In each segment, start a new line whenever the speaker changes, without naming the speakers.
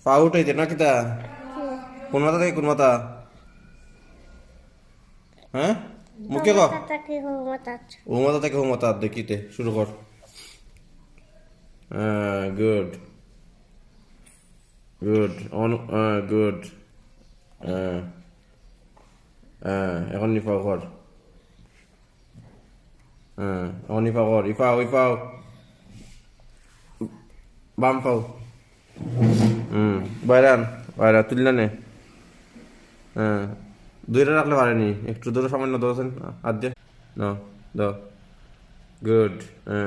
পা উঠাইতে না কিতা কোন মাথা থেকে কোন মাথা হ্যাঁ মুখে ক ও মাথা থেকে ও মাথা দেখিতে শুরু কর গুড গুড গুড এখন ইফাও কর এখন ইফাও কর ইফাও ইফাও বাম পাও বাইরান বাইরা তুললা নে দুইটা রাখলে পারেনি একটু দূরে সামান্য দৌড়াচ্ছেন হাত দিয়ে না দাও গুড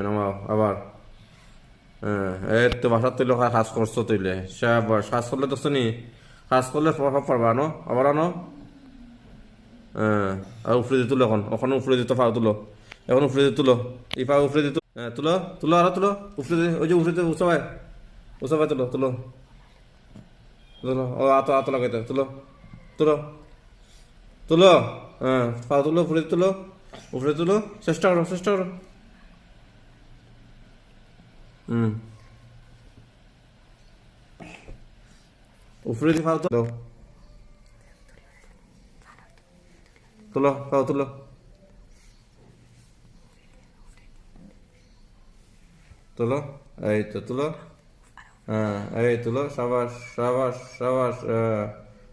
নামাও আবার এই তো বাসার তুইলে কাজ করছো তুইলে কাজ করলে তো শুনি কাজ করলে প্রভাব পারবা আনো আবার আনো আর উপরে দিয়ে তুলো এখন ওখানে উপরে দিতে পাও তুলো এখন উপরে দিয়ে তুলো এই পা উপরে দিয়ে তুলো তুলো আরো তুলো উপরে দিয়ে ওই যে উপরে দিয়ে উৎসবায় উৎসবায় তুলো তুলো তুলো ও আতো আতো লাগাইতে তুলো তুলো তুলো পা তুলো উপরে তুলো চেষ্টা করো চেষ্টা করো উপরে দিয়ে পাও তুলো তুলো পাও তুলো তুলো এই তো তুলো এই তুলো সাবাস সাবাস সাবাস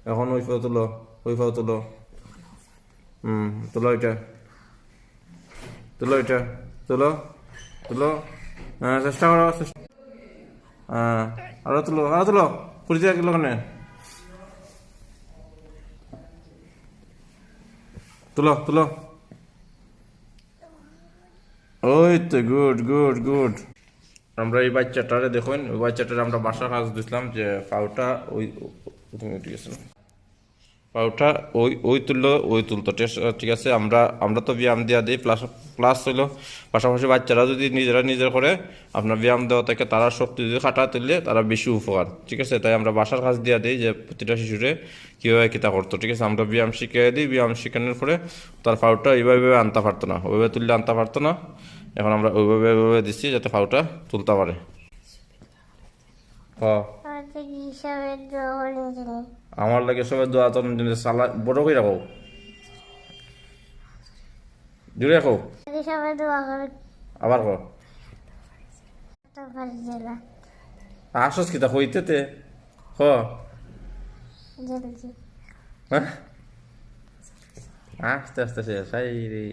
এখন ওই পাও তুলো ওই পাও তুলো তুলো এটা তুলো এটা তুলো তুলো চেষ্টা করো আরো তুলো পুলিশে রাখলো ওখানে তুলো তুলো ওই তো গুড গুড গুড আমরা এই বাচ্চাটারে দেখুন ওই বাচ্চাটারে আমরা বাসার কাজ দিছিলাম যে পাউটা ওই তুমি উঠে গেছিল পাউটা ওই ওই তুললো ওই তুলতো ঠিক আছে আমরা আমরা তো ব্যায়াম দেওয়া দিই প্লাস প্লাস হইলো পাশাপাশি বাচ্চারা যদি নিজেরা করে আপনার ব্যায়াম দেওয়া থেকে তারা শক্তি যদি খাটা তুললে তারা বেশি উপকার ঠিক আছে তাই আমরা বাসার কাজ দেওয়া দিই যে প্রতিটা শিশুরে কীভাবে কিতা করতো ঠিক আছে আমরা ব্যায়াম শিখিয়ে দিই ব্যায়াম শেখানোর পরে তার পাউটা এইভাবে আনতে পারতো না ওইভাবে তুললে আনতে পারতো না এখন আমরা ওইভাবে দিচ্ছি যাতে পাউটা তুলতে পারে আমার লাগে সবাই দোয়া তো সালা বড় করে রাখো জুড়ে রাখো আবার কো আসস কিতা হইতে তে হ আস্তে আস্তে শেষ রে